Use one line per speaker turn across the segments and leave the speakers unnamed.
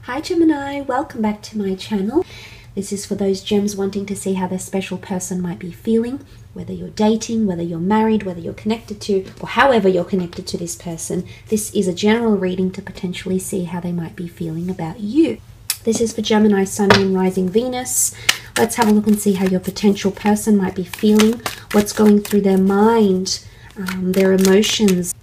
Hi Gemini, welcome back to my channel. This is for those gems wanting to see how their special person might be feeling, whether you're dating, whether you're married, whether you're connected to, or however you're connected to this person. This is a general reading to potentially see how they might be feeling about you. This is for Gemini, Sun, Moon, Rising, Venus. Let's have a look and see how your potential person might be feeling, what's going through their mind, their emotions.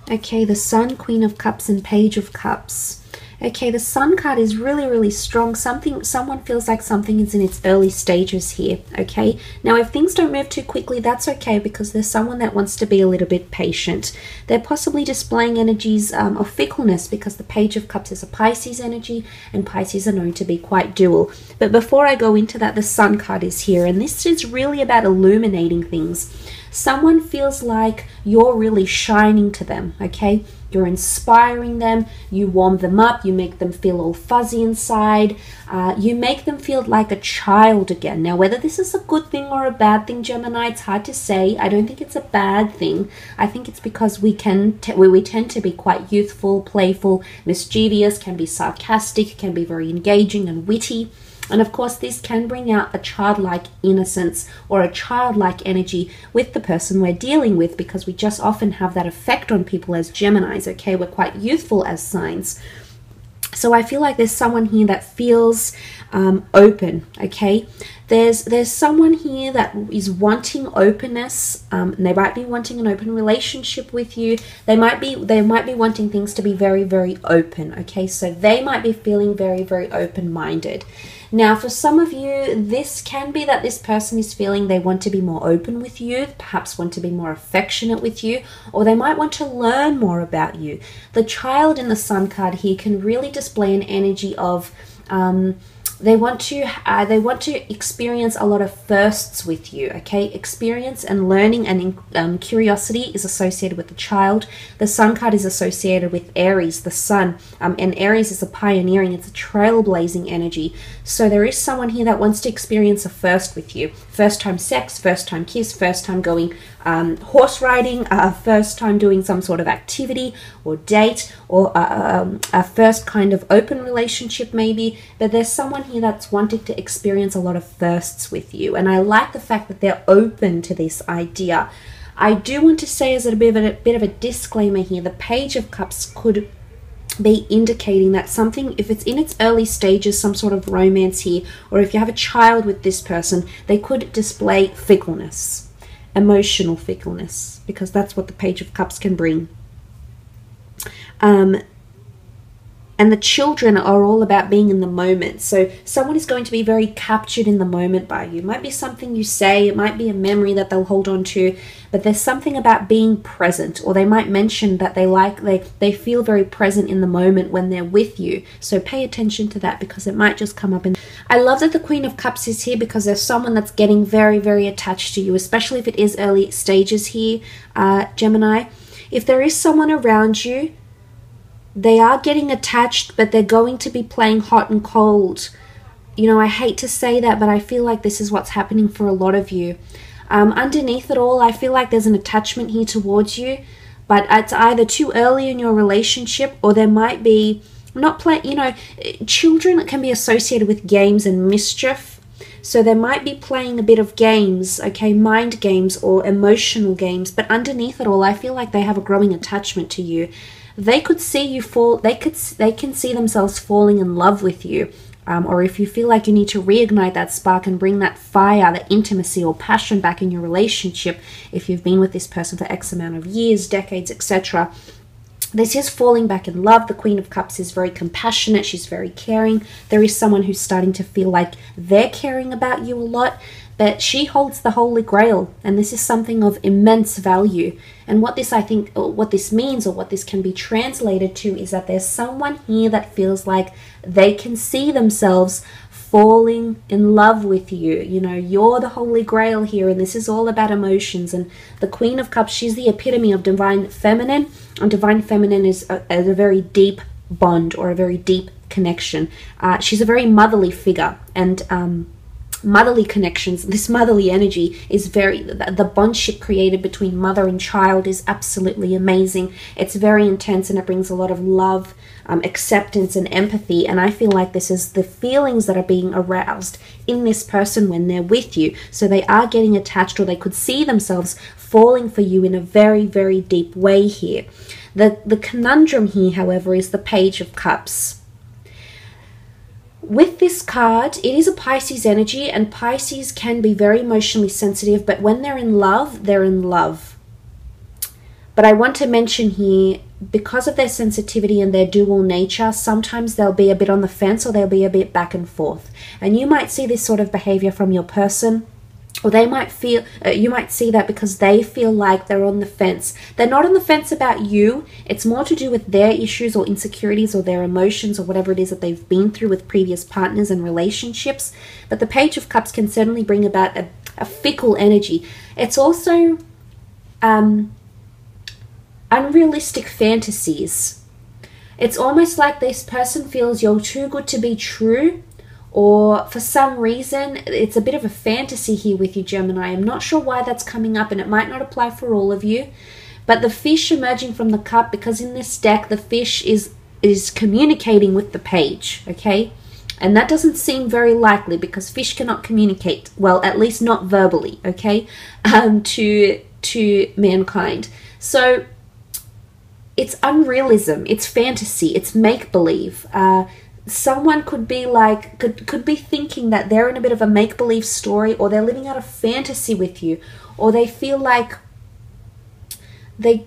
Okay, the Sun, Queen of Cups, and Page of Cups. Okay, the Sun card is really strong. Someone feels like something is in its early stages here, okay? Now, if things don't move too quickly, that's okay, because there's someone that wants to be a little bit patient. They're possibly displaying energies of fickleness, because the Page of Cups is a Pisces energy, and Pisces are known to be quite dual. But before I go into that, the Sun card is here, and this is really about illuminating things. Someone feels like you're really shining to them, okay? You're inspiring them, you warm them up, you make them feel all fuzzy inside, you make them feel like a child again. Now, whether this is a good thing or a bad thing, Gemini, it's hard to say. I don't think it's a bad thing. I think it's because we tend to be quite youthful, playful, mischievous, can be sarcastic, can be very engaging and witty. And of course, this can bring out a childlike innocence or a childlike energy with the person we're dealing with, because we just often have that effect on people as Geminis, okay? We're quite youthful as signs. So I feel like there's someone here that feels open, okay? There's someone here that is wanting openness. They might be wanting an open relationship with you. They might be wanting things to be very open, okay? So they might be feeling very open-minded. Now, for some of you, this can be that this person is feeling they want to be more open with you, perhaps want to be more affectionate with you, or they might want to learn more about you. The Child in the Sun card here can really display an energy of they want to experience a lot of firsts with you, okay? Experience and learning and curiosity is associated with the Child. The Sun card is associated with Aries, the Sun, and Aries is a pioneering, it's a trailblazing energy. So there is someone here that wants to experience a first with you. First time sex, first time kiss, first time going horse riding, first time doing some sort of activity or date, or a first kind of open relationship maybe. But there's someone here that's wanted to experience a lot of firsts with you, and I like the fact that they're open to this idea. I do want to say, as a bit of a disclaimer here, the Page of Cups could be indicating that something, if it's in its early stages, some sort of romance here, or if you have a child with this person, they could display fickleness, emotional fickleness, because that's what the Page of Cups can bring. And the children are all about being in the moment. So someone is going to be very captured in the moment by you. It might be something you say, it might be a memory that they'll hold on to, but there's something about being present, or they might mention that they feel very present in the moment when they're with you. So pay attention to that, because it might just come up. And I love that the Queen of Cups is here, because there's someone that's getting very attached to you, especially if it is early stages here, Gemini. If there is someone around you, they are getting attached, but they're going to be playing hot and cold. You know, I hate to say that, but I feel like this is what's happening for a lot of you. Underneath it all, I feel like there's an attachment here towards you, but it's either too early in your relationship, or there might be children can be associated with games and mischief. So they might be playing a bit of games, okay, mind games or emotional games, but underneath it all, I feel like they have a growing attachment to you. They could see you fall, they can see themselves falling in love with you. Or if you feel like you need to reignite that spark and bring that fire, that intimacy or passion back in your relationship, if you've been with this person for X amount of years, decades, etc. This is falling back in love. The Queen of Cups is very compassionate. She's very caring. There is someone who's starting to feel like they're caring about you a lot, but she holds the Holy Grail, and this is something of immense value. And what this, I think, what this means, or what this can be translated to, is that there's someone here that feels like they can see themselves falling in love with you. You know, you're the Holy Grail here, and this is all about emotions. And the Queen of Cups, she's the epitome of divine feminine, and divine feminine is a very deep bond, or a very deep connection. She's a very motherly figure, and motherly connections. This motherly energy is the bondship created between mother and child is absolutely amazing. It's very intense, and it brings a lot of love, acceptance and empathy. And I feel like this is the feelings that are being aroused in this person when they're with you. So they are getting attached, or they could see themselves falling for you in a very, very deep way here. The conundrum here, however, is the Page of Cups. With this card, it is a Pisces energy, and Pisces can be very emotionally sensitive, but when they're in love, they're in love. But I want to mention here, because of their sensitivity and their dual nature, sometimes they'll be a bit on the fence, or they'll be a bit back and forth. And you might see this sort of behavior from your person, or they might feel, you might see that because they feel like they're on the fence. They're not on the fence about you. It's more to do with their issues or insecurities or their emotions or whatever it is that they've been through with previous partners and relationships. But the Page of Cups can certainly bring about a fickle energy. It's also unrealistic fantasies. It's almost like this person feels you're too good to be true, or for some reason it's a bit of a fantasy here with you, Gemini. I'm not sure why that's coming up, and it might not apply for all of you. But the fish emerging from the cup, because in this deck the fish is communicating with the page, okay? And that doesn't seem very likely, because fish cannot communicate, well, at least not verbally, okay, to mankind. So it's unrealism, it's fantasy, it's make-believe. Someone could be like, could be thinking that they're in a bit of a make-believe story, or they're living out a fantasy with you, or they feel like they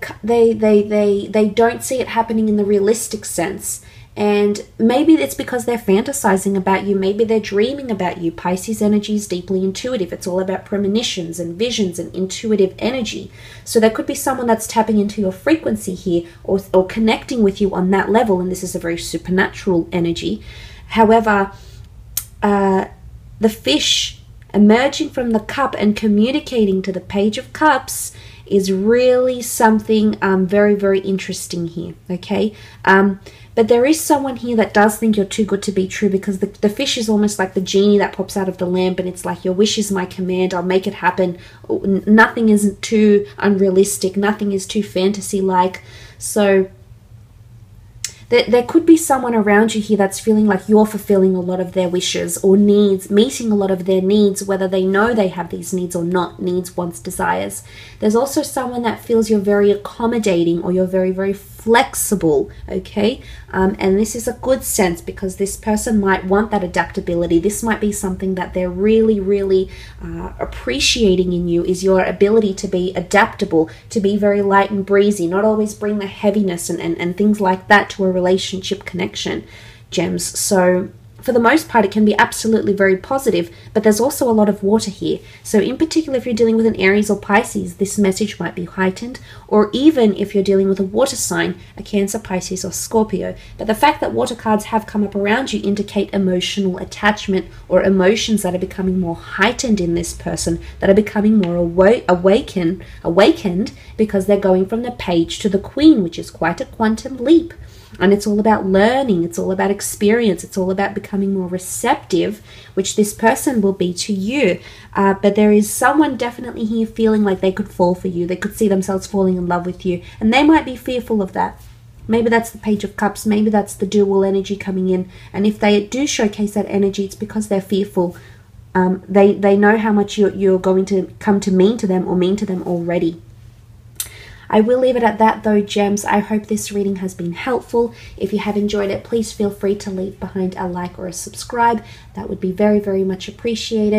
don't see it happening in the realistic sense. And maybe it's because they're fantasizing about you. Maybe they're dreaming about you. Pisces energy is deeply intuitive. It's all about premonitions and visions and intuitive energy. So there could be someone that's tapping into your frequency here, or connecting with you on that level. And this is a very supernatural energy. However, the fish emerging from the cup and communicating to the Page of Cups is really something very, very interesting here, okay? But there is someone here that does think you're too good to be true, because the fish is almost like the genie that pops out of the lamp, and it's like, your wish is my command, I'll make it happen. Nothing is too unrealistic, nothing is too fantasy-like. So there could be someone around you here that's feeling like you're fulfilling a lot of their wishes or needs, meeting a lot of their needs, whether they know they have these needs or not, needs, wants, desires. There's also someone that feels you're very accommodating, or you're very, very flexible, okay? And this is a good sense, because this person might want that adaptability. This might be something that they're really, really appreciating in you, is your ability to be adaptable, to be very light and breezy, not always bring the heaviness and things like that to a relationship connection, gems. So for the most part, it can be absolutely very positive, but there's also a lot of water here. So in particular, if you're dealing with an Aries or Pisces, this message might be heightened, or even if you're dealing with a water sign, a Cancer, Pisces, or Scorpio. But the fact that water cards have come up around you indicate emotional attachment, or emotions that are becoming more heightened in this person, that are becoming more awakened, because they're going from the Page to the Queen, which is quite a quantum leap. And it's all about learning, it's all about experience, it's all about becoming more receptive, which this person will be to you. But there is someone definitely here feeling like they could fall for you. They could see themselves falling in love with you, and they might be fearful of that. Maybe that's the Page of Cups, maybe that's the dual energy coming in. And if they do showcase that energy, it's because they're fearful. They know how much you're going to come to mean to them, or mean to them already. I will leave it at that though, gems. I hope this reading has been helpful. If you have enjoyed it, please feel free to leave behind a like or a subscribe. That would be very, very much appreciated.